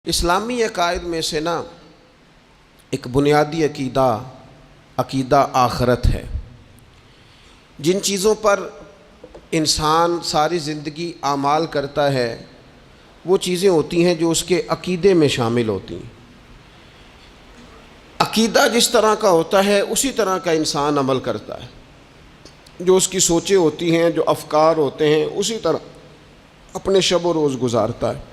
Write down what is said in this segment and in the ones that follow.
اسلامی عقائد میں سے نا ایک بنیادی عقیدہ آخرت ہے۔ جن چیزوں پر انسان ساری زندگی اعمال کرتا ہے وہ چیزیں ہوتی ہیں جو اس کے عقیدے میں شامل ہوتی ہیں۔ عقیدہ جس طرح کا ہوتا ہے اسی طرح کا انسان عمل کرتا ہے۔ جو اس کی سوچیں ہوتی ہیں، جو افکار ہوتے ہیں، اسی طرح اپنے شب و روز گزارتا ہے۔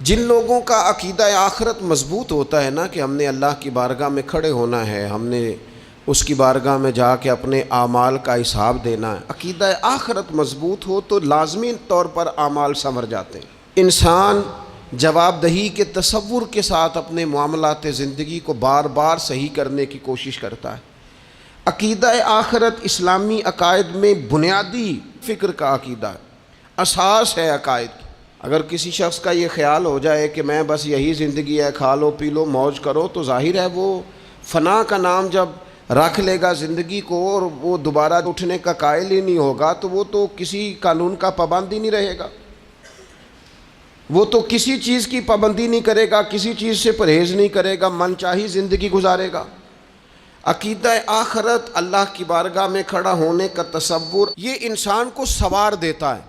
جن لوگوں کا عقیدہ آخرت مضبوط ہوتا ہے نا کہ ہم نے اللہ کی بارگاہ میں کھڑے ہونا ہے، ہم نے اس کی بارگاہ میں جا کے اپنے اعمال کا حساب دینا ہے، عقیدہ آخرت مضبوط ہو تو لازمی طور پر اعمال سنور جاتے ہیں۔ انسان جواب دہی کے تصور کے ساتھ اپنے معاملات زندگی کو بار بار صحیح کرنے کی کوشش کرتا ہے۔ عقیدہ آخرت اسلامی عقائد میں بنیادی فکر کا عقیدہ ہے، اساس ہے عقائد کی۔ اگر کسی شخص کا یہ خیال ہو جائے کہ میں بس یہی زندگی ہے، کھا لو پی لو موج کرو، تو ظاہر ہے وہ فنا کا نام جب رکھ لے گا زندگی کو اور وہ دوبارہ اٹھنے کا قائل ہی نہیں ہوگا تو وہ تو کسی قانون کا پابند ہی نہیں رہے گا، وہ تو کسی چیز کی پابندی نہیں کرے گا، کسی چیز سے پرہیز نہیں کرے گا، من چاہی زندگی گزارے گا۔ عقیدہ آخرت، اللہ کی بارگاہ میں کھڑا ہونے کا تصور، یہ انسان کو سوار دیتا ہے۔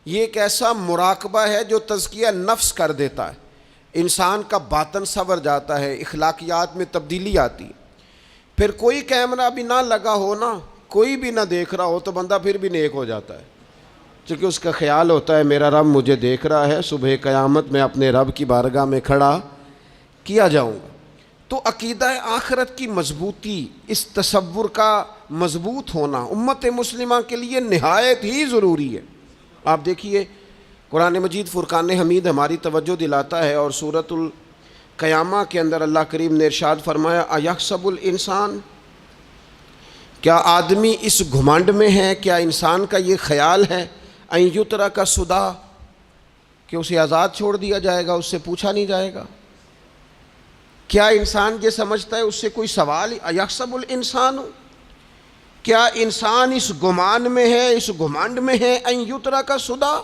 یہ ایک ایسا مراقبہ ہے جو تزکیہ نفس کر دیتا ہے، انسان کا باطن سنور جاتا ہے، اخلاقیات میں تبدیلی آتی ہے۔ پھر کوئی کیمرہ بھی نہ لگا ہو نا، کوئی بھی نہ دیکھ رہا ہو تو بندہ پھر بھی نیک ہو جاتا ہے، چونکہ اس کا خیال ہوتا ہے میرا رب مجھے دیکھ رہا ہے، صبح قیامت میں اپنے رب کی بارگاہ میں کھڑا کیا جاؤں گا۔ تو عقیدہ آخرت کی مضبوطی، اس تصور کا مضبوط ہونا امت مسلمہ کے لیے نہایت ہی ضروری ہے۔ آپ دیکھیے قرآن مجید فرقان حمید ہماری توجہ دلاتا ہے، اور سورۃ القیامہ کے اندر اللہ کریم نے ارشاد فرمایا ایحسب الانسان، کیا آدمی اس گھمنڈ میں ہے، کیا انسان کا یہ خیال ہے ان یترک سدی، کہ اسے آزاد چھوڑ دیا جائے گا، اس سے پوچھا نہیں جائے گا؟ کیا انسان یہ سمجھتا ہے اس سے کوئی سوال؟ ایحسب الانسان، کیا انسان اس گمان میں ہے، اس گھمنڈ میں ہے ان یترک سدی،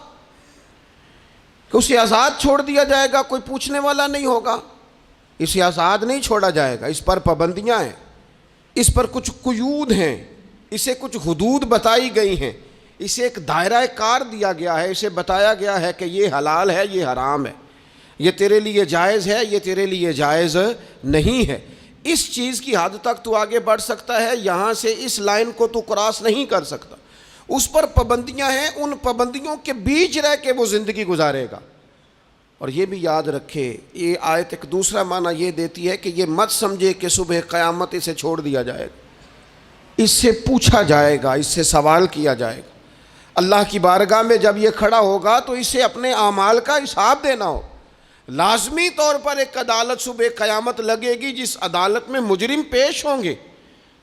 کہ اسے آزاد چھوڑ دیا جائے گا، کوئی پوچھنے والا نہیں ہوگا؟ اسے آزاد نہیں چھوڑا جائے گا، اس پر پابندیاں ہیں، اس پر کچھ قیود ہیں، اسے کچھ حدود بتائی گئی ہیں، اسے ایک دائرہ کار دیا گیا ہے، اسے بتایا گیا ہے کہ یہ حلال ہے، یہ حرام ہے، یہ تیرے لیے جائز ہے، یہ تیرے لیے جائز نہیں ہے۔ اس چیز کی حد تک تو آگے بڑھ سکتا ہے، یہاں سے اس لائن کو تو کراس نہیں کر سکتا۔ اس پر پابندیاں ہیں، ان پابندیوں کے بیچ رہ کے وہ زندگی گزارے گا۔ اور یہ بھی یاد رکھے، یہ آیت ایک دوسرا معنی یہ دیتی ہے کہ یہ مت سمجھے کہ صبح قیامت اسے چھوڑ دیا جائے گا، اس سے پوچھا جائے گا، اس سے سوال کیا جائے گا۔ اللہ کی بارگاہ میں جب یہ کھڑا ہوگا تو اسے اپنے اعمال کا حساب دینا ہو۔ لازمی طور پر ایک عدالت صبح قیامت لگے گی، جس عدالت میں مجرم پیش ہوں گے،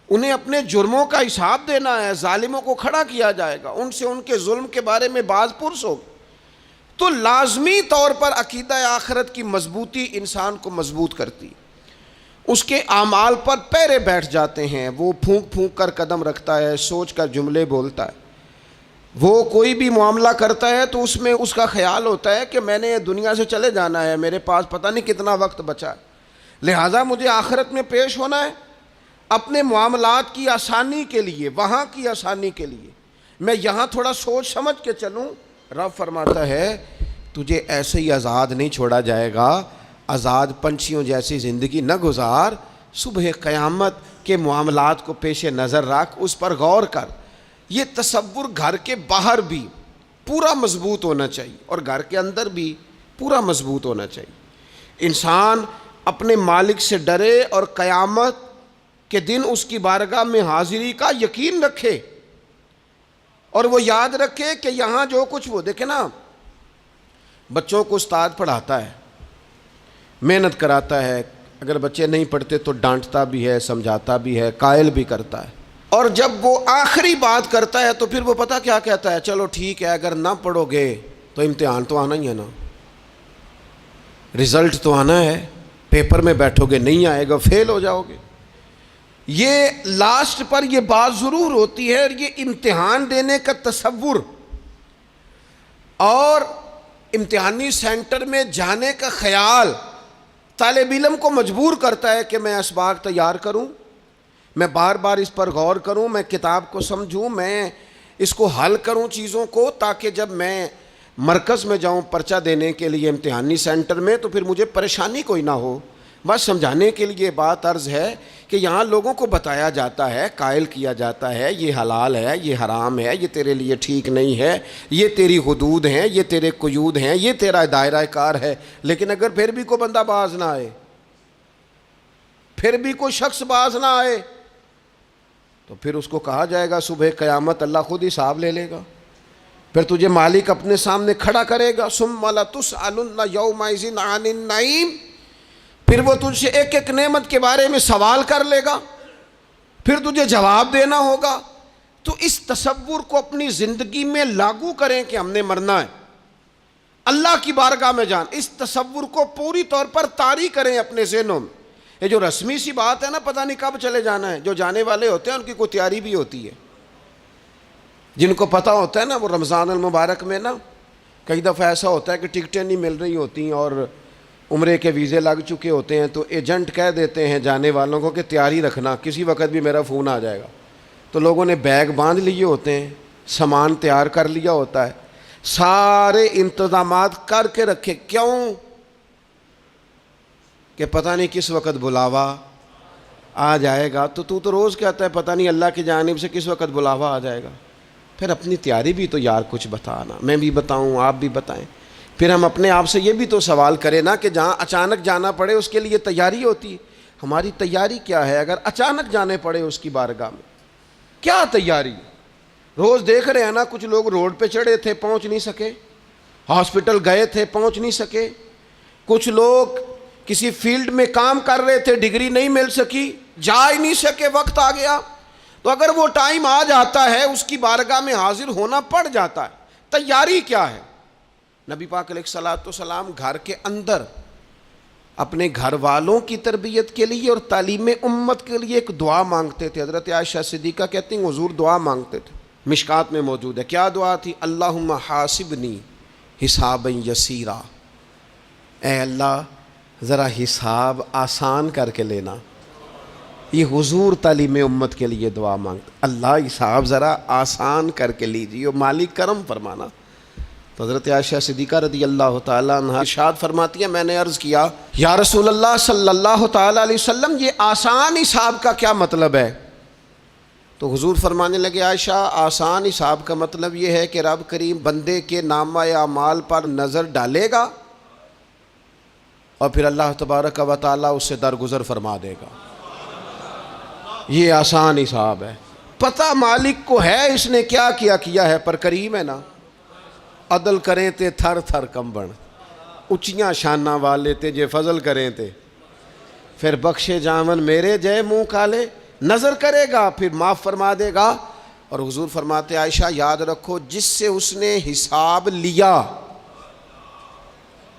انہیں اپنے جرموں کا حساب دینا ہے، ظالموں کو کھڑا کیا جائے گا، ان سے ان کے ظلم کے بارے میں باز پرس ہوگا۔ تو لازمی طور پر عقیدہ آخرت کی مضبوطی انسان کو مضبوط کرتی، اس کے اعمال پر پیرے بیٹھ جاتے ہیں، وہ پھونک پھونک کر قدم رکھتا ہے، سوچ کر جملے بولتا ہے، وہ کوئی بھی معاملہ کرتا ہے تو اس میں اس کا خیال ہوتا ہے کہ میں نے دنیا سے چلے جانا ہے، میرے پاس پتہ نہیں کتنا وقت بچا ہے، لہٰذا مجھے آخرت میں پیش ہونا ہے، اپنے معاملات کی آسانی کے لیے، وہاں کی آسانی کے لیے میں یہاں تھوڑا سوچ سمجھ کے چلوں۔ رب فرماتا ہے تجھے ایسے ہی آزاد نہیں چھوڑا جائے گا، آزاد پنچھیوں جیسی زندگی نہ گزار، صبح قیامت کے معاملات کو پیش نظر رکھ، اس پر غور کر۔ یہ تصور گھر کے باہر بھی پورا مضبوط ہونا چاہیے اور گھر کے اندر بھی پورا مضبوط ہونا چاہیے۔ انسان اپنے مالک سے ڈرے اور قیامت کے دن اس کی بارگاہ میں حاضری کا یقین رکھے، اور وہ یاد رکھے کہ یہاں جو کچھ، وہ دیکھیں نا، بچوں کو استاد پڑھاتا ہے، محنت کراتا ہے، اگر بچے نہیں پڑھتے تو ڈانٹتا بھی ہے، سمجھاتا بھی ہے، قائل بھی کرتا ہے، اور جب وہ آخری بات کرتا ہے تو پھر وہ پتہ کیا کہتا ہے؟ چلو ٹھیک ہے، اگر نہ پڑھو گے تو امتحان تو آنا ہی ہے نا، رزلٹ تو آنا ہے، پیپر میں بیٹھو گے نہیں آئے گا، فیل ہو جاؤ گے۔ یہ لاسٹ پر یہ بات ضرور ہوتی ہے، اور یہ امتحان دینے کا تصور اور امتحانی سینٹر میں جانے کا خیال طالب علم کو مجبور کرتا ہے کہ میں اسباق تیار کروں، میں بار بار اس پر غور کروں، میں کتاب کو سمجھوں، میں اس کو حل کروں چیزوں کو، تاکہ جب میں مرکز میں جاؤں پرچہ دینے کے لیے امتحانی سینٹر میں تو پھر مجھے پریشانی کوئی نہ ہو۔ بس سمجھانے کے لیے بات عرض ہے کہ یہاں لوگوں کو بتایا جاتا ہے، قائل کیا جاتا ہے یہ حلال ہے، یہ حرام ہے، یہ تیرے لیے ٹھیک نہیں ہے، یہ تیری حدود ہیں، یہ تیرے قیود ہیں، یہ تیرا دائرہ کار ہے۔ لیکن اگر پھر بھی کوئی بندہ باز نہ آئے، پھر بھی کوئی شخص باز نہ آئے، تو پھر اس کو کہا جائے گا صبح قیامت اللہ خود حساب لے لے گا، پھر تجھے مالک اپنے سامنے کھڑا کرے گا، ثم لتسألن یومئذ عن النعیم، پھر وہ تجھ سے ایک ایک نعمت کے بارے میں سوال کر لے گا، پھر تجھے جواب دینا ہوگا۔ تو اس تصور کو اپنی زندگی میں لاگو کریں کہ ہم نے مرنا ہے، اللہ کی بارگاہ میں جان، اس تصور کو پوری طور پر طاری کریں اپنے ذہنوں میں۔ یہ جو رسمی سی بات ہے نا پتہ نہیں کب چلے جانا ہے، جو جانے والے ہوتے ہیں ان کی کوئی تیاری بھی ہوتی ہے، جن کو پتہ ہوتا ہے نا وہ رمضان المبارک میں نا کئی دفعہ ایسا ہوتا ہے کہ ٹکٹیں نہیں مل رہی ہوتی ہیں اور عمرے کے ویزے لگ چکے ہوتے ہیں، تو ایجنٹ کہہ دیتے ہیں جانے والوں کو کہ تیاری رکھنا، کسی وقت بھی میرا فون آ جائے گا۔ تو لوگوں نے بیگ باندھ لیے ہوتے ہیں، سامان تیار کر لیا ہوتا ہے، سارے انتظامات کر کے رکھے، کیوں کہ پتہ نہیں کس وقت بلاوا آ جائے گا۔ تو روز کہتا ہے پتہ نہیں اللہ کی جانب سے کس وقت بلاوا آ جائے گا۔ پھر اپنی تیاری بھی تو یار کچھ بتانا، میں بھی بتاؤں آپ بھی بتائیں، پھر ہم اپنے آپ سے یہ بھی تو سوال کریں نا کہ جہاں اچانک جانا پڑے اس کے لیے تیاری ہوتی ہے، ہماری تیاری کیا ہے؟ اگر اچانک جانے پڑے اس کی بارگاہ میں کیا تیاری؟ روز دیکھ رہے ہیں نا کچھ لوگ روڈ پہ چڑھے تھے پہنچ نہیں سکے، ہاسپٹل گئے تھے پہنچ نہیں سکے، کچھ لوگ کسی فیلڈ میں کام کر رہے تھے ڈگری نہیں مل سکی، جا ہی نہیں سکے، وقت آ گیا۔ تو اگر وہ ٹائم آ جاتا ہے اس کی بارگاہ میں حاضر ہونا پڑ جاتا ہے، تیاری کیا ہے؟ نبی پاک علیہ الصلوۃ والسلام گھر کے اندر اپنے گھر والوں کی تربیت کے لیے اور تعلیم امت کے لیے ایک دعا مانگتے تھے۔ حضرت عائشہ صدیقہ کہتی ہیں حضور دعا مانگتے تھے، مشکات میں موجود ہے۔ کیا دعا تھی؟ اللہم حاسبنی حسابا یسیرا، اے اللہ ذرا حساب آسان کر کے لینا۔ یہ حضور تعلیم امت کے لیے دعا مانگتے، اللہ حساب ذرا آسان کر کے لیجیے، مالک کرم فرمانا۔ تو حضرت عائشہ صدیقہ رضی اللہ تعالیٰ عنہ ارشاد فرماتی ہے میں نے عرض کیا یا رسول اللہ صلی اللہ تعالیٰ علیہ وسلم یہ آسان حساب کا کیا مطلب ہے؟ تو حضور فرمانے لگے عائشہ آسان حساب کا مطلب یہ ہے کہ رب کریم بندے کے نامہ اعمال پر نظر ڈالے گا اور پھر اللہ تبارک و تعالیٰ اس سے درگزر فرما دے گا۔ یہ آسان حساب ہے، پتہ مالک کو ہے اس نے کیا کیا ہے، پر کریم ہے نا، عدل کریں تے تھر تھر کمبن، اچیاں شاناں والے تے جے فضل کریں تے پھر بخشے جامن میرے جے منہ کالے، نظر کرے گا پھر معاف فرما دے گا۔ اور حضور فرماتے عائشہ یاد رکھو جس سے اس نے حساب لیا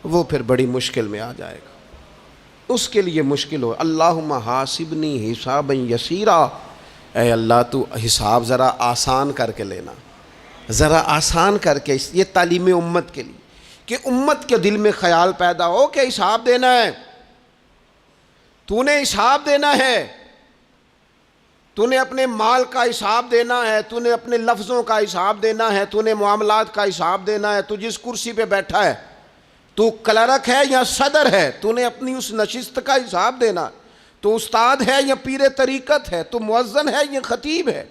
وہ پھر بڑی مشکل میں آ جائے گا، اس کے لیے مشکل ہو۔ اللہم حاسبنی حسابا یسیرا، اے اللہ تو حساب ذرا آسان کر کے لینا، ذرا آسان کر کے۔ یہ تعلیم امت کے لیے کہ امت کے دل میں خیال پیدا ہو کہ حساب دینا ہے، تو نے حساب دینا ہے، تو نے اپنے مال کا حساب دینا ہے، تو نے اپنے لفظوں کا حساب دینا ہے، تو نے معاملات کا حساب دینا ہے۔ تو جس کرسی پہ بیٹھا ہے، تو کلرک ہے یا صدر ہے، تو نے اپنی اس نشست کا حساب دینا۔ تو استاد ہے یا پیر طریقت ہے، تو مؤذن ہے یا خطیب ہے،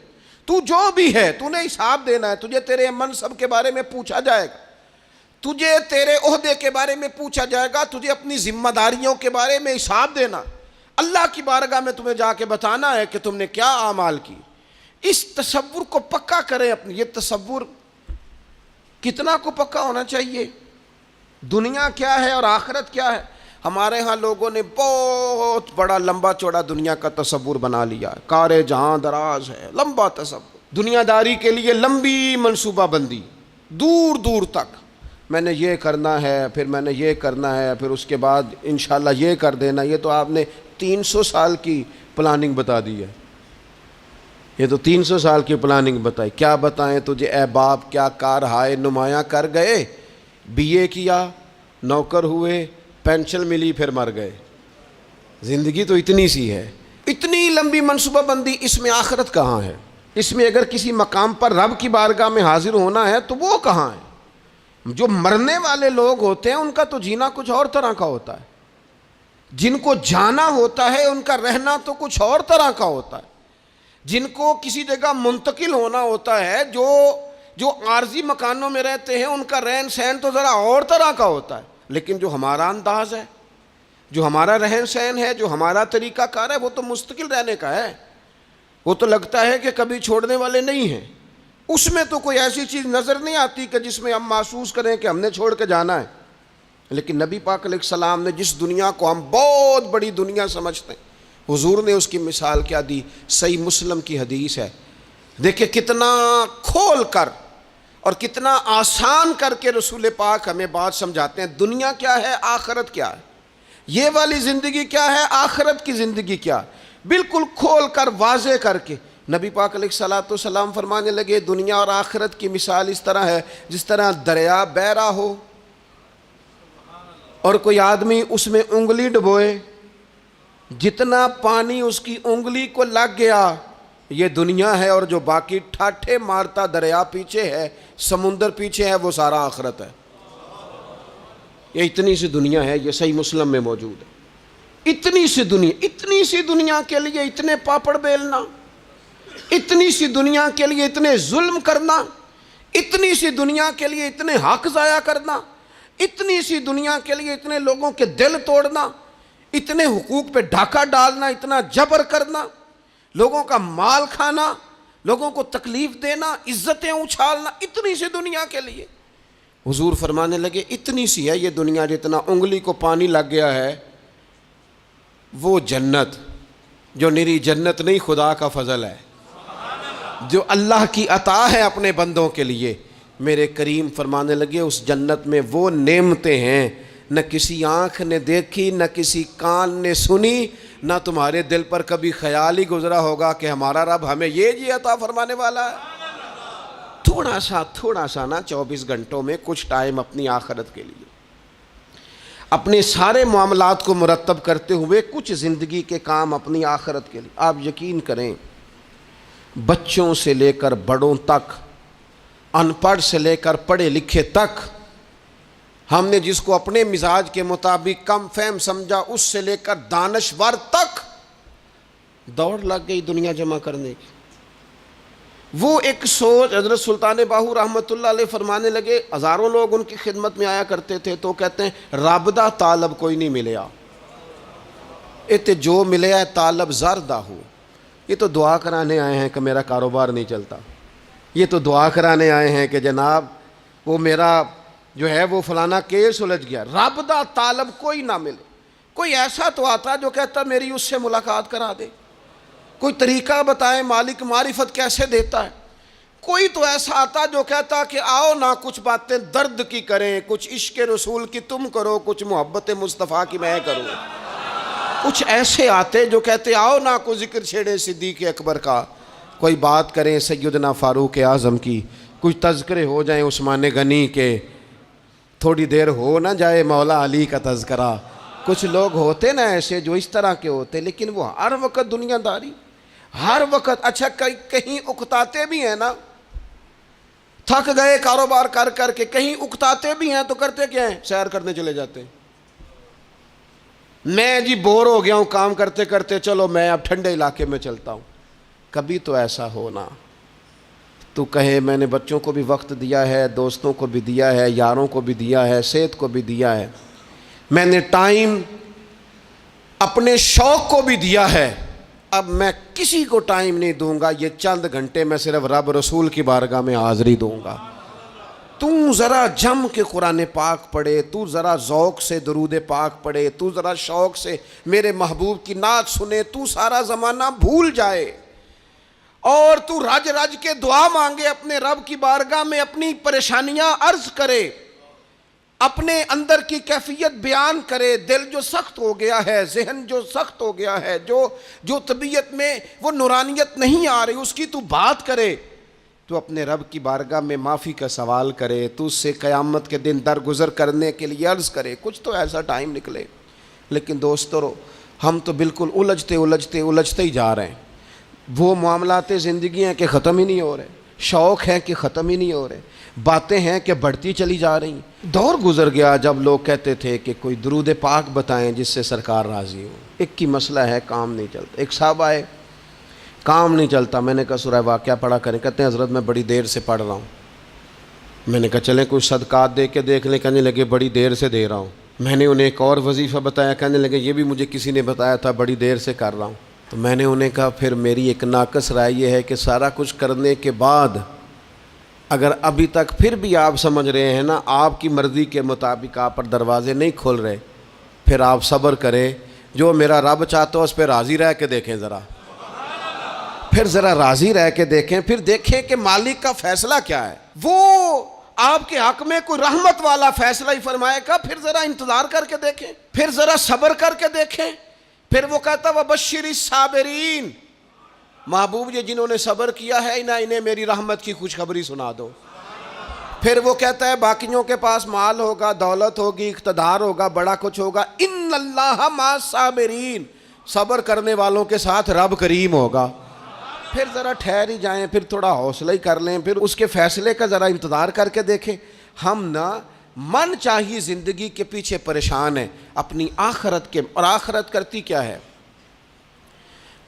تو جو بھی ہے تو نے حساب دینا ہے۔ تجھے تیرے منصب کے بارے میں پوچھا جائے گا، تجھے تیرے عہدے کے بارے میں پوچھا جائے گا، تجھے اپنی ذمہ داریوں کے بارے میں حساب دینا، اللہ کی بارگاہ میں تمہیں جا کے بتانا ہے کہ تم نے کیا اعمال کی۔ اس تصور کو پکا کریں اپنی۔ یہ تصور کتنا کو پکا ہونا چاہیے، دنیا کیا ہے اور آخرت کیا ہے۔ ہمارے ہاں لوگوں نے بہت بڑا لمبا چوڑا دنیا کا تصور بنا لیا ہے، کار جہاں دراز ہے، لمبا تصور، دنیا داری کے لیے لمبی منصوبہ بندی، دور دور تک میں نے یہ کرنا ہے، پھر میں نے یہ کرنا ہے، پھر اس کے بعد انشاءاللہ یہ کر دینا۔ یہ تو آپ نے 300 سال کی پلاننگ بتا دی ہے، یہ تو 300 سال کی پلاننگ بتائی۔ کیا بتائیں تجھے اے باپ، کیا کار ہائے نمایاں کر گئے BA کیا, نوکر ہوئے, پینشن ملی, پھر مر گئے. زندگی تو اتنی سی ہے, اتنی لمبی منصوبہ بندی, اس میں آخرت کہاں ہے؟ اس میں اگر کسی مقام پر رب کی بارگاہ میں حاضر ہونا ہے تو وہ کہاں ہے؟ جو مرنے والے لوگ ہوتے ہیں ان کا تو جینا کچھ اور طرح کا ہوتا ہے, جن کو جانا ہوتا ہے ان کا رہنا تو کچھ اور طرح کا ہوتا ہے, جن کو کسی جگہ منتقل ہونا ہوتا ہے, جو عارضی مکانوں میں رہتے ہیں ان کا رہن سہن تو ذرا اور طرح کا ہوتا ہے. لیکن جو ہمارا انداز ہے, جو ہمارا رہن سہن ہے, جو ہمارا طریقہ کار ہے, وہ تو مستقل رہنے کا ہے. وہ تو لگتا ہے کہ کبھی چھوڑنے والے نہیں ہیں. اس میں تو کوئی ایسی چیز نظر نہیں آتی کہ جس میں ہم محسوس کریں کہ ہم نے چھوڑ کے جانا ہے. لیکن نبی پاک علیہ السلام نے جس دنیا کو ہم بہت بڑی دنیا سمجھتے ہیں, حضور نے اس کی مثال کیا دی؟ صحیح مسلم کی حدیث ہے. دیکھیں کتنا کھول کر اور کتنا آسان کر کے رسول پاک ہمیں بات سمجھاتے ہیں. دنیا کیا ہے, آخرت کیا ہے, یہ والی زندگی کیا ہے, آخرت کی زندگی کیا, بالکل کھول کر واضح کر کے نبی پاک علیہ الصلوۃ والسلام فرمانے لگے دنیا اور آخرت کی مثال اس طرح ہے جس طرح دریا بہ رہا ہو اور کوئی آدمی اس میں انگلی ڈبوئے, جتنا پانی اس کی انگلی کو لگ گیا یہ دنیا ہے, اور جو باقی ٹھاٹھے مارتا دریا پیچھے ہے, سمندر پیچھے ہے, وہ سارا آخرت ہے. یہ اتنی سی دنیا ہے, یہ صحیح مسلم میں موجود ہے. اتنی سی دنیا کے لیے اتنے پاپڑ بیلنا, اتنی سی دنیا کے لیے اتنے ظلم کرنا, اتنی سی دنیا کے لیے اتنے حق ضائع کرنا, اتنی سی دنیا کے لیے اتنے لوگوں کے دل توڑنا, اتنے حقوق پہ ڈھاکہ ڈالنا, اتنا جبر کرنا, لوگوں کا مال کھانا, لوگوں کو تکلیف دینا, عزتیں اچھالنا, اتنی سی دنیا کے لیے. حضور فرمانے لگے اتنی سی ہے یہ دنیا, جتنا انگلی کو پانی لگ گیا ہے وہ جنت, جو نری جنت نہیں, خدا کا فضل ہے, جو اللہ کی عطا ہے اپنے بندوں کے لیے. میرے کریم فرمانے لگے اس جنت میں وہ نعمتیں ہیں نہ کسی آنکھ نے دیکھی, نہ کسی کان نے سنی, نہ تمہارے دل پر کبھی خیال ہی گزرا ہوگا کہ ہمارا رب ہمیں یہ جی عطا فرمانے والا ہے. تھوڑا سا نا 24 گھنٹوں میں کچھ ٹائم اپنی آخرت کے لیے, اپنے سارے معاملات کو مرتب کرتے ہوئے کچھ زندگی کے کام اپنی آخرت کے لیے. آپ یقین کریں بچوں سے لے کر بڑوں تک, ان پڑھ سے لے کر پڑھے لکھے تک, ہم نے جس کو اپنے مزاج کے مطابق کم فہم سمجھا اس سے لے کر دانشور تک دوڑ لگ گئی دنیا جمع کرنے کی. وہ ایک سوچ حضرت سلطان باہو رحمۃ اللہ علیہ فرمانے لگے, ہزاروں لوگ ان کی خدمت میں آیا کرتے تھے تو کہتے ہیں رابدہ طالب کوئی نہیں ملیا, تے جو ملیا ہے طالب زردہ ہو. یہ تو دعا کرانے آئے ہیں کہ میرا کاروبار نہیں چلتا, یہ تو دعا کرانے آئے ہیں کہ جناب وہ میرا جو ہے وہ فلانا کیس سلجھ گیا. رابدہ طالب کوئی نہ ملے. کوئی ایسا تو آتا جو کہتا میری اس سے ملاقات کرا دے, کوئی طریقہ بتائیں مالک معرفت کیسے دیتا ہے. کوئی تو ایسا آتا جو کہتا کہ آؤ نہ کچھ باتیں درد کی کریں, کچھ عشق رسول کی تم کرو, کچھ محبت مصطفیٰ کی میں کروں. کچھ ایسے آتے جو کہتے آؤ نہ کوئی ذکر چھیڑیں صدیق اکبر کا, کوئی بات کریں سیدنا فاروق اعظم کی, کچھ تذکرے ہو جائیں عثمان غنی کے, تھوڑی دیر ہو نہ جائے مولا علی کا تذکرہ. کچھ لوگ ہوتے نا ایسے جو اس طرح کے ہوتے, لیکن وہ ہر وقت دنیا داری, ہر وقت. اچھا کہیں اکتاتے بھی ہیں نا, تھک گئے کاروبار کر کر کے, کہیں اکتاتے بھی ہیں تو کرتے کیا ہیں, سیر کرنے چلے جاتے ہیں. میں جی بور ہو گیا ہوں کام کرتے کرتے, چلو میں اب ٹھنڈے علاقے میں چلتا ہوں. کبھی تو ایسا ہونا تو کہے میں نے بچوں کو بھی وقت دیا ہے, دوستوں کو بھی دیا ہے, یاروں کو بھی دیا ہے, صحت کو بھی دیا ہے, میں نے ٹائم اپنے شوق کو بھی دیا ہے, اب میں کسی کو ٹائم نہیں دوں گا, یہ چند گھنٹے میں صرف رب رسول کی بارگاہ میں حاضری دوں گا. تو ذرا جم کے قرآن پاک پڑھے, تو ذرا ذوق سے درود پاک پڑھے, تو ذرا شوق سے میرے محبوب کی نعت سنے, تو سارا زمانہ بھول جائے اور تو رج رج کے دعا مانگے اپنے رب کی بارگاہ میں, اپنی پریشانیاں عرض کرے, اپنے اندر کی کیفیت بیان کرے. دل جو سخت ہو گیا ہے, ذہن جو سخت ہو گیا ہے, جو طبیعت میں وہ نورانیت نہیں آ رہی, اس کی تو بات کرے. تو اپنے رب کی بارگاہ میں معافی کا سوال کرے، تو اس سے قیامت کے دن درگزر کرنے کے لیے عرض کرے، کچھ تو ایسا ٹائم نکلے۔ لیکن دوستو، ہم تو بالکل الجھتے ہی جا رہے ہیں۔ وہ معاملات زندگی ہیں کہ ختم ہی نہیں ہو رہے، شوق ہیں کہ ختم ہی نہیں ہو رہے، باتیں ہیں کہ بڑھتی چلی جا رہی ہیں۔ دور گزر گیا جب لوگ کہتے تھے کہ کوئی درود پاک بتائیں جس سے سرکار راضی ہو۔ ایک کی مسئلہ ہے، کام نہیں چلتا۔ ایک صاحب آئے، کام نہیں چلتا۔ میں نے کہا سورہ واقعہ پڑھا کریں۔ کہتے ہیں حضرت میں بڑی دیر سے پڑھ رہا ہوں۔ میں نے کہا چلیں کچھ صدقات دے کے دیکھ لیں۔ کہنے لگے بڑی دیر سے دے رہا ہوں۔ میں نے انہیں ایک اور وظیفہ بتایا، کہنے لگے یہ بھی مجھے کسی نے بتایا تھا، بڑی دیر سے کر رہا ہوں۔ تو میں نے انہیں کہا پھر میری ایک ناقص رائے یہ ہے کہ سارا کچھ کرنے کے بعد اگر ابھی تک پھر بھی آپ سمجھ رہے ہیں نا آپ کی مرضی کے مطابق آپ پر دروازے نہیں کھل رہے، پھر آپ صبر کریں، جو میرا رب چاہتا ہو اس پہ راضی رہ کے دیکھیں ذرا، پھر ذرا راضی رہ کے دیکھیں، پھر دیکھیں کہ مالک کا فیصلہ کیا ہے۔ وہ آپ کے حق میں کوئی رحمت والا فیصلہ ہی فرمائے گا، پھر ذرا انتظار کر کے دیکھیں، پھر ذرا صبر کر کے دیکھیں۔ پھر وہ کہتا وَبَشِّرِ الصَّابِرِينَ، محبوب یہ جنہوں نے صبر کیا ہے انہیں میری رحمت کی خوشخبری سنا دو۔ پھر وہ کہتا ہے باقیوں کے پاس مال ہوگا، دولت ہوگی، اقتدار ہوگا، بڑا کچھ ہوگا، ان اللہ مع الصابرین، صبر کرنے والوں کے ساتھ رب کریم ہوگا۔ پھر ذرا ٹھہر ہی جائیں، پھر تھوڑا حوصلہ ہی کر لیں، پھر اس کے فیصلے کا ذرا انتظار کر کے دیکھیں۔ ہم نہ من چاہیے زندگی کے پیچھے پریشان ہیں اپنی آخرت کے، اور آخرت کرتی کیا ہے؟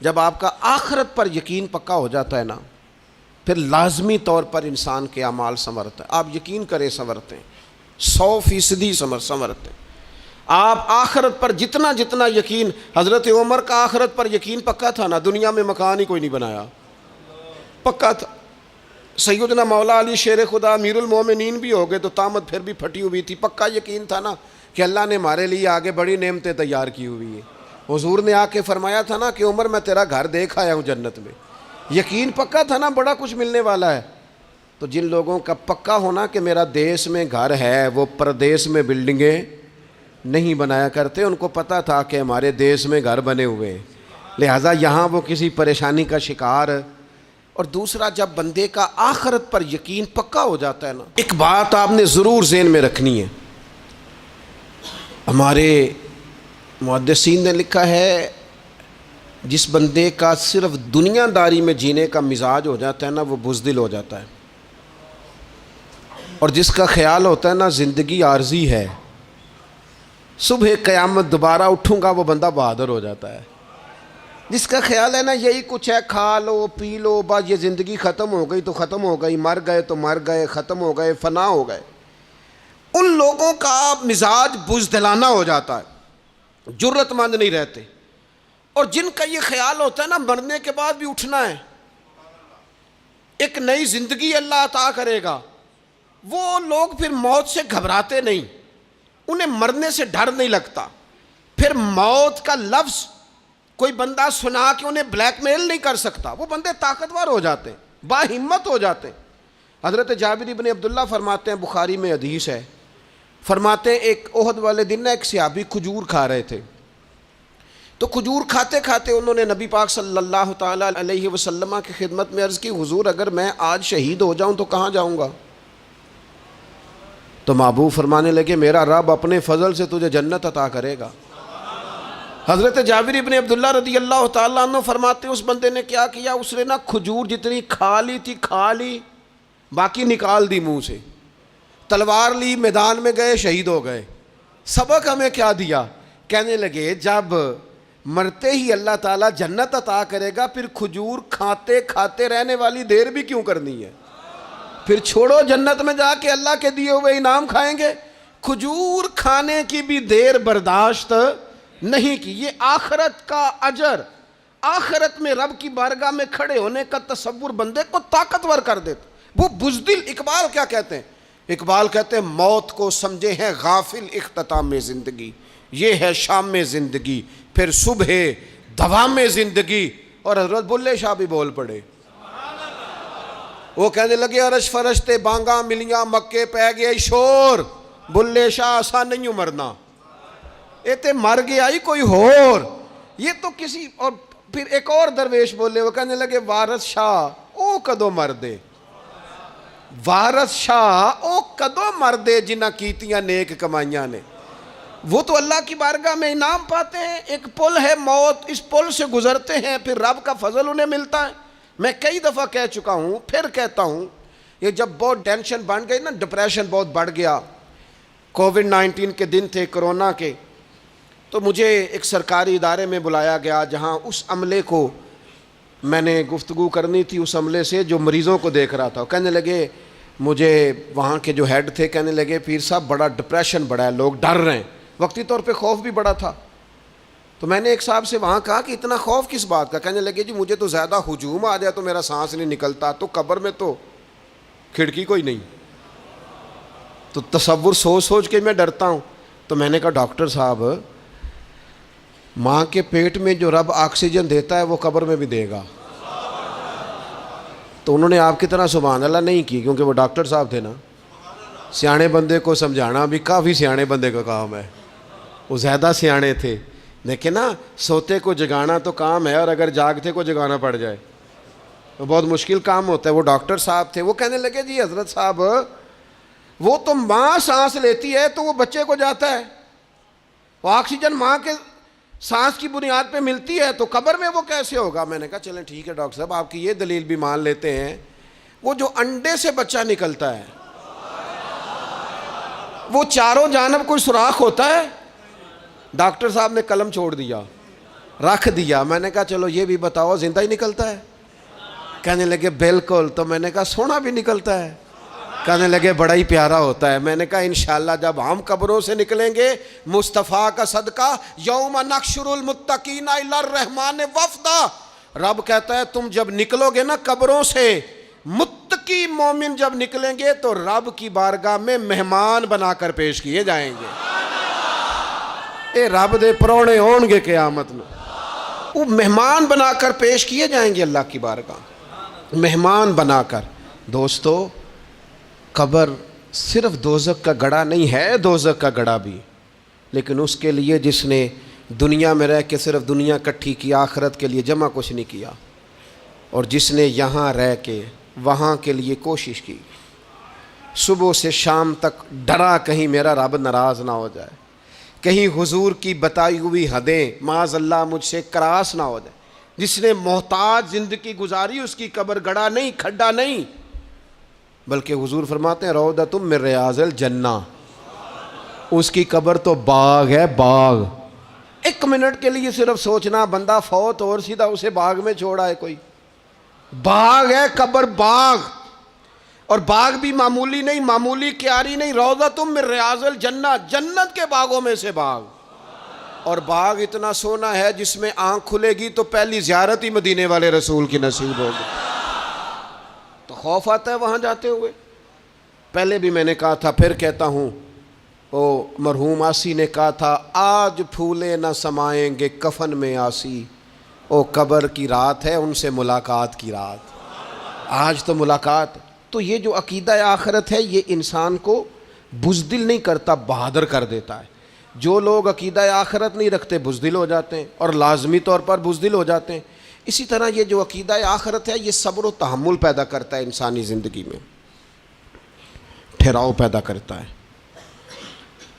جب آپ کا آخرت پر یقین پکا ہو جاتا ہے نا، پھر لازمی طور پر انسان کے اعمال سنورتے ہیں۔ آپ یقین کریں سنورتے ہیں، 100% سنورتے ہیں۔ آپ آخرت پر جتنا یقین، حضرت عمر کا آخرت پر یقین پکا تھا نا، دنیا میں مکان ہی کوئی نہیں بنایا، پکا تھا۔ سیدنا مولا علی شیر خدا امیر المومنین بھی ہو گئے تو طامت پھر بھی پھٹی ہوئی تھی، پکا یقین تھا نا کہ اللہ نے ہمارے لیے آگے بڑی نعمتیں تیار کی ہوئی ہیں۔ حضور نے آ کے فرمایا تھا نا کہ عمر میں تیرا گھر دیکھ آیا ہوں جنت میں، یقین پکا تھا نا بڑا کچھ ملنے والا ہے۔ تو جن لوگوں کا پکا ہونا کہ میرا دیس میں گھر ہے، وہ پردیس میں بلڈنگیں نہیں بنایا کرتے، ان کو پتہ تھا کہ ہمارے دیس میں گھر بنے ہوئے ہیں، لہٰذا یہاں وہ کسی پریشانی کا شکار۔ اور دوسرا، جب بندے کا آخرت پر یقین پکا ہو جاتا ہے نا، ایک بات آپ نے ضرور ذہن میں رکھنی ہے۔ ہمارے محدثین نے لکھا ہے جس بندے کا صرف دنیا داری میں جینے کا مزاج ہو جاتا ہے نا، وہ بزدل ہو جاتا ہے، اور جس کا خیال ہوتا ہے نا زندگی عارضی ہے، صبح قیامت دوبارہ اٹھوں گا، وہ بندہ بہادر ہو جاتا ہے۔ جس کا خیال ہے نا یہی کچھ ہے، کھا لو پی لو بس، یہ زندگی ختم ہو گئی تو ختم ہو گئی، مر گئے تو مر گئے، ختم ہو گئے، فنا ہو گئے، ان لوگوں کا مزاج بزدلانہ ہو جاتا ہے، جرت مند نہیں رہتے۔ اور جن کا یہ خیال ہوتا ہے نا مرنے کے بعد بھی اٹھنا ہے، ایک نئی زندگی اللہ عطا کرے گا، وہ لوگ پھر موت سے گھبراتے نہیں، انہیں مرنے سے ڈر نہیں لگتا۔ پھر موت کا لفظ کوئی بندہ سنا کہ انہیں بلیک میل نہیں کر سکتا، وہ بندے طاقتور ہو جاتے ہیں، باہمت ہو جاتے ہیں۔ حضرت جابر بن عبداللہ فرماتے ہیں، بخاری میں حدیث ہے، فرماتے ہیں ایک احد والے دن ایک صحابی کھجور کھا رہے تھے، تو کھجور کھاتے کھاتے انہوں نے نبی پاک صلی اللہ تعالیٰ علیہ وسلم کی خدمت میں عرض کی، حضور اگر میں آج شہید ہو جاؤں تو کہاں جاؤں گا؟ تو محبوب فرمانے لگے میرا رب اپنے فضل سے تجھے جنت عطا کرے گا۔ حضرت جابر بن عبداللہ رضی اللہ تعالیٰ عنہ فرماتے ہیں اس بندے نے کیا کیا، اس نے نا کھجور جتنی کھا لی تھی کھا لی، باقی نکال دی منہ سے، تلوار لی، میدان میں گئے، شہید ہو گئے۔ سبق ہمیں کیا دیا؟ کہنے لگے جب مرتے ہی اللہ تعالیٰ جنت عطا کرے گا، پھر کھجور کھاتے کھاتے رہنے والی دیر بھی کیوں کرنی ہے؟ پھر چھوڑو، جنت میں جا کے اللہ کے دیے ہوئے انعام کھائیں گے۔ کھجور کھانے کی بھی دیر برداشت نہیں کی۔ یہ آخرت کا اجر، آخرت میں رب کی بارگاہ میں کھڑے ہونے کا تصور بندے کو طاقتور کر دیتا۔ وہ بزدل، اقبال کیا کہتے ہیں؟ اقبال کہتے ہیں موت کو سمجھے ہیں غافل اختتام میں زندگی، یہ ہے شام میں زندگی، پھر صبح دوام میں زندگی۔ اور حضرت بلے شاہ بھی بول پڑے، وہ کہنے لگے عرش فرشتے بانگاں ملیاں مکے پہ گیا شور، بلے شاہ آسان نہیں مرنا، یہ تے مر گیا ہی کوئی ہور، یہ تو کسی اور۔ پھر ایک اور درویش بولے، وہ کہنے لگے وارث شاہ او کدو مر دے، وارث شاہ او کدو مردے جنہ کیتیاں نیک کمائیاں نے، وہ تو اللہ کی بارگاہ میں انعام پاتے ہیں. ایک پل ہے موت، اس پل سے گزرتے ہیں، پھر رب کا فضل انہیں ملتا ہے. میں کئی دفعہ کہہ چکا ہوں، پھر کہتا ہوں، یہ جب بہت ٹینشن بن گئی نا، ڈپریشن بہت بڑھ گیا، کووڈ-19 کے دن تھے، کرونا کے، تو مجھے ایک سرکاری ادارے میں بلایا گیا جہاں اس عملے کو میں نے گفتگو کرنی تھی، اس عملے سے جو مریضوں کو دیکھ رہا تھا. کہنے لگے، مجھے وہاں کے جو ہیڈ تھے کہنے لگے پیر صاحب بڑا ڈپریشن بڑا ہے، لوگ ڈر رہے ہیں. وقتی طور پہ خوف بھی بڑا تھا. تو میں نے ایک صاحب سے وہاں کہا کہ اتنا خوف کس بات کا؟ کہنے لگے جی مجھے تو زیادہ ہجوم آ جائے تو میرا سانس نہیں نکلتا، تو قبر میں تو کھڑکی کوئی نہیں، تو تصور سوچ سوچ کے میں ڈرتا ہوں. تو میں نے کہا ڈاکٹر صاحب، ماں کے پیٹ میں جو رب آکسیجن دیتا ہے وہ قبر میں بھی دے گا. تو انہوں نے آپ کی طرح سبحان اللہ نہیں کی، کیونکہ وہ ڈاکٹر صاحب تھے نا. سیانے بندے کو سمجھانا بھی کافی سیانے بندے کا کام ہے، وہ زیادہ سیانے تھے. لیکن نا سوتے کو جگانا تو کام ہے، اور اگر جاگتے کو جگانا پڑ جائے تو بہت مشکل کام ہوتا ہے. وہ ڈاکٹر صاحب تھے. وہ کہنے لگے جی حضرت صاحب، وہ تو ماں سانس لیتی ہے تو وہ بچے کو جاتا ہے، وہ آکسیجن ماں کے سانس کی بنیاد پہ ملتی ہے، تو قبر میں وہ کیسے ہوگا؟ میں نے کہا چلیں ٹھیک ہے ڈاکٹر صاحب، آپ کی یہ دلیل بھی مان لیتے ہیں. وہ جو انڈے سے بچہ نکلتا ہے، وہ چاروں جانب کوئی سوراخ ہوتا ہے؟ ڈاکٹر صاحب نے قلم چھوڑ دیا، رکھ دیا. میں نے کہا چلو یہ بھی بتاؤ زندہ ہی نکلتا ہے؟ کہنے لگے بالکل. تو میں نے کہا سونا بھی نکلتا ہے؟ کہنے لگے بڑا ہی پیارا ہوتا ہے. میں نے کہا انشاءاللہ جب ہم قبروں سے نکلیں گے، مصطفیٰ کا صدقہ، یوم نحشر المتقین الی الرحمن وفدا، رب کہتا ہے تم جب نکلو گے نا قبروں سے، متقی مومن جب نکلیں گے تو رب کی بارگاہ میں مہمان بنا کر پیش کیے جائیں گے. اے رب دے پرونے ہون گے قیامت میں، وہ مہمان بنا کر پیش کیے جائیں گے اللہ کی بارگاہ، مہمان بنا کر. دوستو، قبر صرف دوزخ کا گڑھا نہیں ہے، دوزخ کا گڑھا بھی، لیکن اس کے لیے جس نے دنیا میں رہ کے صرف دنیا کٹھی کی، آخرت کے لیے جمع کچھ نہیں کیا، اور جس نے یہاں رہ کے وہاں کے لیے کوشش کی، صبح سے شام تک ڈرا کہیں میرا رب ناراض نہ ہو جائے، کہیں حضور کی بتائی ہوئی حدیں معاذ اللہ مجھ سے کراس نہ ہو جائے. جس نے محتاج زندگی گزاری، اس کی قبر گڑھا نہیں، کھڈا نہیں، بلکہ حضور فرماتے ہیں روضۃ من ریاض الجنہ، اس کی قبر تو باغ ہے، باغ. ایک منٹ کے لیے صرف سوچنا، بندہ فوت اور سیدھا اسے باغ میں چھوڑا ہے کوئی، باغ ہے قبر، باغ. اور باغ بھی معمولی نہیں، معمولی کیاری نہیں، روضۃ من ریاض الجنہ، جنت کے باغوں میں سے باغ. اور باغ اتنا سونا ہے جس میں آنکھ کھلے گی تو پہلی زیارت ہی مدینے والے رسول کی نصیب ہوگی. تو خوف آتا ہے وہاں جاتے ہوئے. پہلے بھی میں نے کہا تھا، پھر کہتا ہوں، وہ مرحوم آسی نے کہا تھا آج پھولے نہ سمائیں گے کفن میں آسی، او قبر کی رات ہے ان سے ملاقات کی رات. آج تو ملاقات. تو یہ جو عقیدہ آخرت ہے یہ انسان کو بزدل نہیں کرتا، بہادر کر دیتا ہے. جو لوگ عقیدہ آخرت نہیں رکھتے بزدل ہو جاتے ہیں، اور لازمی طور پر بزدل ہو جاتے ہیں. اسی طرح یہ جو عقیدہ آخرت ہے یہ صبر و تحمل پیدا کرتا ہے انسانی زندگی میں، ٹھہراؤ پیدا کرتا ہے.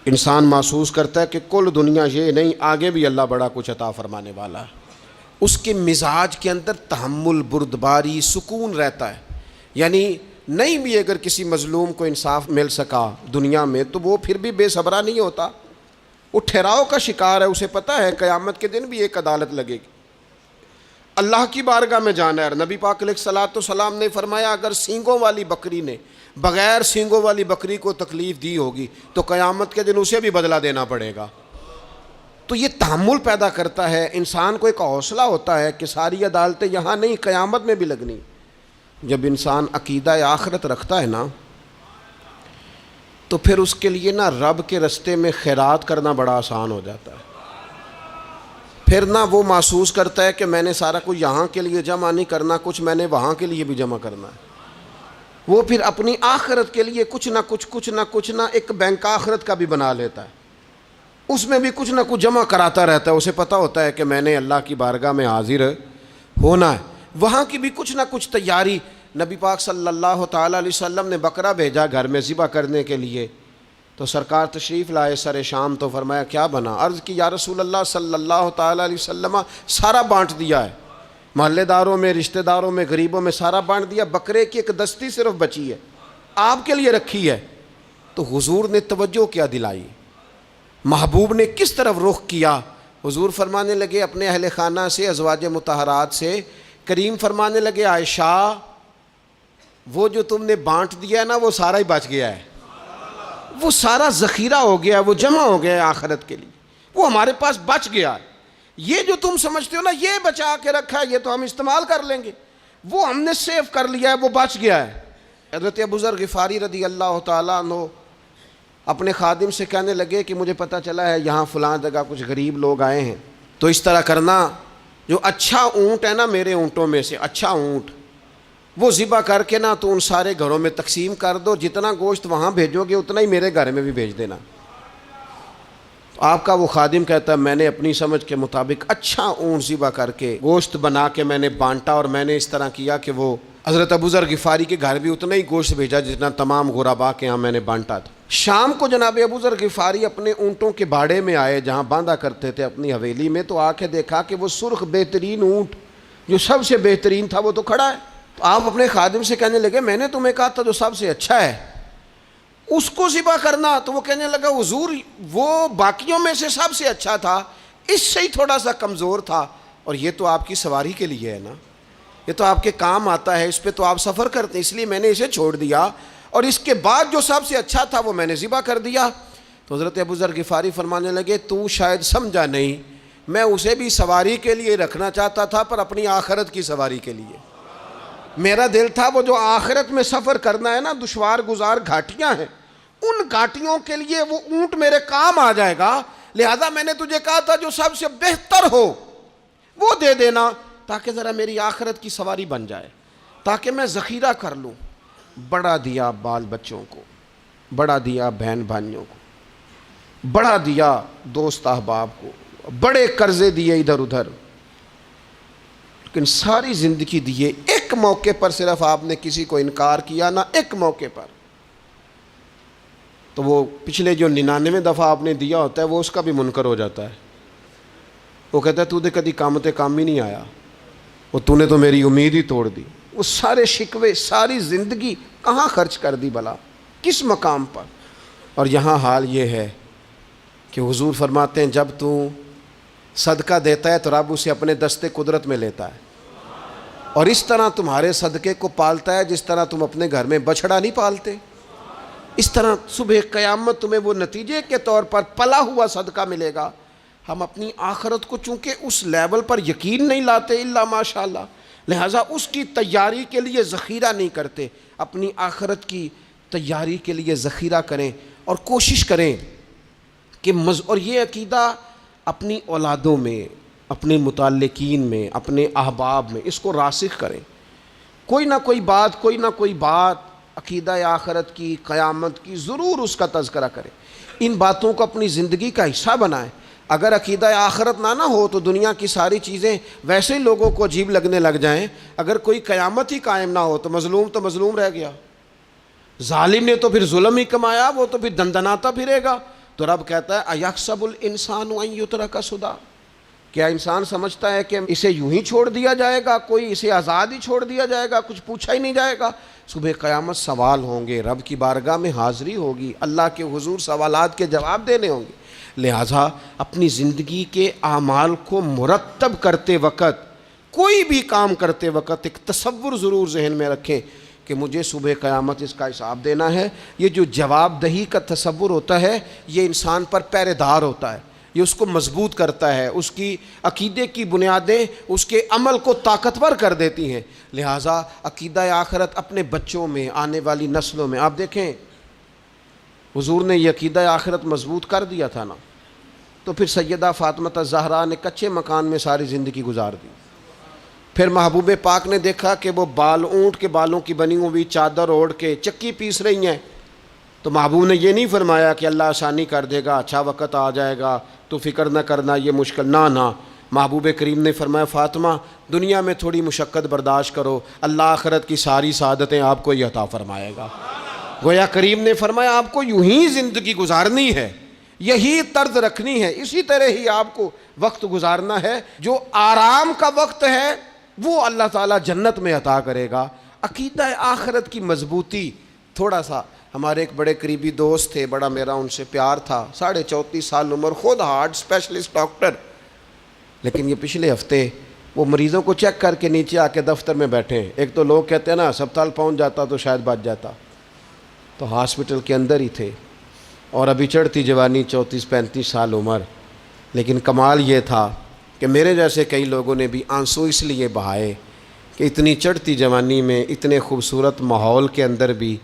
انسان محسوس کرتا ہے کہ کل دنیا یہ نہیں، آگے بھی اللہ بڑا کچھ عطا فرمانے والا ہے. اس کے مزاج کے اندر تحمل، بردباری، سکون رہتا ہے. یعنی نہیں بھی اگر کسی مظلوم کو انصاف مل سکا دنیا میں تو وہ پھر بھی بے صبرا نہیں ہوتا، وہ ٹھہراؤ کا شکار ہے. اسے پتہ ہے قیامت کے دن بھی ایک عدالت لگے گی، اللہ کی بارگاہ میں جانا ہے. نبی پاک علیہ الصلوۃ والسلام نے فرمایا اگر سینگوں والی بکری نے بغیر سینگوں والی بکری کو تکلیف دی ہوگی تو قیامت کے دن اسے بھی بدلہ دینا پڑے گا. تو یہ تحمل پیدا کرتا ہے، انسان کو ایک حوصلہ ہوتا ہے کہ ساری عدالتیں یہاں نہیں، قیامت میں بھی لگنی. جب انسان عقیدہ آخرت رکھتا ہے نا تو پھر اس کے لیے نا رب کے رستے میں خیرات کرنا بڑا آسان ہو جاتا ہے. پھر نہ وہ محسوس کرتا ہے کہ میں نے سارا کچھ یہاں کے لیے جمع نہیں کرنا، کچھ میں نے وہاں کے لیے بھی جمع کرنا ہے. وہ پھر اپنی آخرت کے لیے کچھ نہ ایک بینک آخرت کا بھی بنا لیتا ہے، اس میں بھی کچھ نہ کچھ جمع کراتا رہتا ہے. اسے پتہ ہوتا ہے کہ میں نے اللہ کی بارگاہ میں حاضر ہونا ہے، وہاں کی بھی کچھ نہ کچھ تیاری. نبی پاک صلی اللہ تعالیٰ علیہ وسلم نے بکرا بھیجا گھر میں ذبح کرنے کے لیے، تو سرکار تشریف لائے سر شام، تو فرمایا کیا بنا؟ عرض کی یا رسول اللہ صلی اللہ تعالیٰ علیہ وسلم سارا بانٹ دیا ہے، محلے داروں میں، رشتہ داروں میں، غریبوں میں سارا بانٹ دیا، بکرے کی ایک دستی صرف بچی ہے، آپ کے لیے رکھی ہے۔ تو حضور نے توجہ کیا دلائی، محبوب نے کس طرف رخ کیا؟ حضور فرمانے لگے اپنے اہل خانہ سے، ازواج مطہرات سے، کریم فرمانے لگے عائشہ وہ جو تم نے بانٹ دیا ہے نا وہ سارا ہی بچ گیا ہے، وہ سارا ذخیرہ ہو گیا، وہ جمع ہو گیا ہے آخرت کے لیے، وہ ہمارے پاس بچ گیا ہے۔ یہ جو تم سمجھتے ہو نا یہ بچا کے رکھا ہے، یہ تو ہم استعمال کر لیں گے، وہ ہم نے سیو کر لیا ہے، وہ بچ گیا ہے۔ حضرت ابو ذر غفاری رضی اللہ تعالیٰ عنہ اپنے خادم سے کہنے لگے کہ مجھے پتہ چلا ہے یہاں فلاں جگہ کچھ غریب لوگ آئے ہیں، تو اس طرح کرنا، جو اچھا اونٹ ہے نا میرے اونٹوں میں سے، اچھا اونٹ وہ ذبح کر کے نا تو ان سارے گھروں میں تقسیم کر دو، جتنا گوشت وہاں بھیجو گے اتنا ہی میرے گھر میں بھی بھیج دینا۔ آپ کا وہ خادم کہتا ہے میں نے اپنی سمجھ کے مطابق اچھا اونٹ ذبح کر کے گوشت بنا کے میں نے بانٹا، اور میں نے اس طرح کیا کہ وہ حضرت ابو ذر غفاری کے گھر بھی اتنا ہی گوشت بھیجا جتنا تمام غربا کے ہاں میں نے بانٹا تھا۔ شام کو جناب ابو ذر غفاری اپنے اونٹوں کے باڑے میں آئے جہاں باندھا کرتے تھے اپنی حویلی میں، تو آ کے دیکھا کہ وہ سرخ بہترین اونٹ جو سب سے بہترین تھا وہ تو کھڑا ہے۔ تو آپ اپنے خادم سے کہنے لگے میں نے تمہیں کہا تھا جو سب سے اچھا ہے اس کو ذبح کرنا، تو وہ کہنے لگا حضور وہ باقیوں میں سے سب سے اچھا تھا، اس سے ہی تھوڑا سا کمزور تھا، اور یہ تو آپ کی سواری کے لیے ہے نا، یہ تو آپ کے کام آتا ہے، اس پہ تو آپ سفر کرتے ہیں، اس لیے میں نے اسے چھوڑ دیا، اور اس کے بعد جو سب سے اچھا تھا وہ میں نے ذبح کر دیا۔ تو حضرت ابو ذر غفاری فرمانے لگے تو شاید سمجھا نہیں، میں اسے بھی سواری کے لیے رکھنا چاہتا تھا پر اپنی آخرت کی سواری کے لیے، میرا دل تھا وہ جو آخرت میں سفر کرنا ہے نا، دشوار گزار گھاٹیاں ہیں، ان گھاٹیوں کے لیے وہ اونٹ میرے کام آ جائے گا، لہذا میں نے تجھے کہا تھا جو سب سے بہتر ہو وہ دے دینا تاکہ ذرا میری آخرت کی سواری بن جائے، تاکہ میں ذخیرہ کر لوں۔ بڑا دیا بال بچوں کو، بڑا دیا بہن بھائیوں کو، بڑا دیا دوست احباب کو، بڑے قرضے دیے ادھر ادھر، لیکن ساری زندگی دیے، ایک موقع پر صرف آپ نے کسی کو انکار کیا نہ، ایک موقع پر، تو وہ پچھلے جو 99 دفعہ آپ نے دیا ہوتا ہے وہ اس کا بھی منکر ہو جاتا ہے، وہ کہتا ہے تو نے کدی کام تے کام ہی نہیں آیا، وہ تو نے تو میری امید ہی توڑ دی، وہ سارے شکوے ساری زندگی کہاں خرچ کر دی بلا، کس مقام پر۔ اور یہاں حال یہ ہے کہ حضور فرماتے ہیں جب تو صدقہ دیتا ہے تو رب اسے اپنے دستے قدرت میں لیتا ہے، اور اس طرح تمہارے صدقے کو پالتا ہے جس طرح تم اپنے گھر میں بچھڑا نہیں پالتے، اس طرح صبح قیامت تمہیں وہ نتیجے کے طور پر پلا ہوا صدقہ ملے گا۔ ہم اپنی آخرت کو چونکہ اس لیول پر یقین نہیں لاتے الا ماشاءاللہ، لہٰذا اس کی تیاری کے لیے ذخیرہ نہیں کرتے، اپنی آخرت کی تیاری کے لیے ذخیرہ کریں اور کوشش کریں کہ اور یہ عقیدہ اپنی اولادوں میں، اپنے متعلقین میں، اپنے احباب میں اس کو راسخ کریں، کوئی نہ کوئی بات عقیدہ آخرت کی، قیامت کی ضرور اس کا تذکرہ کریں، ان باتوں کو اپنی زندگی کا حصہ بنائیں۔ اگر عقیدہ آخرت نہ ہو تو دنیا کی ساری چیزیں ویسے ہی لوگوں کو عجیب لگنے لگ جائیں، اگر کوئی قیامت ہی قائم نہ ہو تو مظلوم رہ گیا، ظالم نے تو پھر ظلم ہی کمایا، وہ تو پھر دندناتا پھرے گا۔ تو رب کہتا ہے اَيَحْسَبُ الْإِنسَانُ أَن يُتْرَكَ سُدًى، کیا انسان سمجھتا ہے کہ اسے یوں ہی چھوڑ دیا جائے گا، کوئی اسے آزاد ہی چھوڑ دیا جائے گا، کچھ پوچھا ہی نہیں جائے گا؟ صبح قیامت سوال ہوں گے، رب کی بارگاہ میں حاضری ہوگی، اللہ کے حضور سوالات کے جواب دینے ہوں گے، لہٰذا اپنی زندگی کے اعمال کو مرتب کرتے وقت، کوئی بھی کام کرتے وقت ایک تصور ضرور ذہن میں رکھیں کہ مجھے صبح قیامت اس کا حساب دینا ہے۔ یہ جو جواب دہی کا تصور ہوتا ہے یہ انسان پر پہرے دار ہوتا ہے، یہ اس کو مضبوط کرتا ہے، اس کی عقیدے کی بنیادیں اس کے عمل کو طاقتور کر دیتی ہیں۔ لہٰذا عقیدہ آخرت اپنے بچوں میں، آنے والی نسلوں میں، آپ دیکھیں حضور نے یہ عقیدہ آخرت مضبوط کر دیا تھا نا، تو پھر سیدہ فاطمہ الزہرا نے کچے مکان میں ساری زندگی گزار دی، پھر محبوب پاک نے دیکھا کہ وہ اونٹ کے بالوں کی بنی ہوئی چادر اوڑھ کے چکی پیس رہی ہیں، تو محبوب نے یہ نہیں فرمایا کہ اللہ آسانی کر دے گا، اچھا وقت آ جائے گا تو فکر نہ کرنا یہ مشکل، نہ محبوب کریم نے فرمایا فاطمہ دنیا میں تھوڑی مشقت برداشت کرو، اللہ آخرت کی ساری سعادتیں آپ کو ہی عطا فرمائے گا۔ گویا کریم نے فرمایا آپ کو یوں ہی زندگی گزارنی ہے، یہی طرز رکھنی ہے، اسی طرح ہی آپ کو وقت گزارنا ہے۔ جو آرام کا وقت ہے وہ اللہ تعالیٰ جنت میں عطا کرے گا۔ عقیدہ آخرت کی مضبوطی، تھوڑا سا ہمارے ایک بڑے قریبی دوست تھے، بڑا میرا ان سے پیار تھا، 34.5 سال عمر، خود ہارٹ اسپیشلسٹ ڈاکٹر، لیکن یہ پچھلے ہفتے وہ مریضوں کو چیک کر کے نیچے آ کے دفتر میں بیٹھے ہیں۔ ایک تو لوگ کہتے ہیں نا ہسپتال پہنچ جاتا تو شاید بچ جاتا، تو ہاسپٹل کے اندر ہی تھے، اور ابھی چڑھتی جوانی، 34-35 سال عمر۔ لیکن کمال یہ تھا کہ میرے جیسے کئی لوگوں نے بھی آنسو اس لیے بہائے کہ اتنی چڑھتی جوانی میں اتنے خوبصورت ماحول کے اندر بھی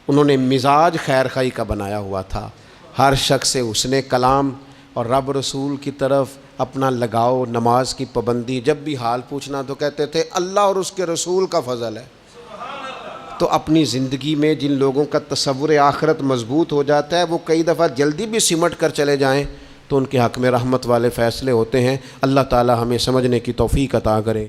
انہوں نے مزاج خیر خواہی کا بنایا ہوا تھا، ہر شخص سے حسن کلام اور رب رسول کی طرف اپنا لگاؤ، نماز کی پابندی، جب بھی حال پوچھنا تو کہتے تھے اللہ اور اس کے رسول کا فضل ہے۔ تو اپنی زندگی میں جن لوگوں کا تصور آخرت مضبوط ہو جاتا ہے وہ کئی دفعہ جلدی بھی سمٹ کر چلے جائیں تو ان کے حق میں رحمت والے فیصلے ہوتے ہیں۔ اللہ تعالی ہمیں سمجھنے کی توفیق عطا کرے۔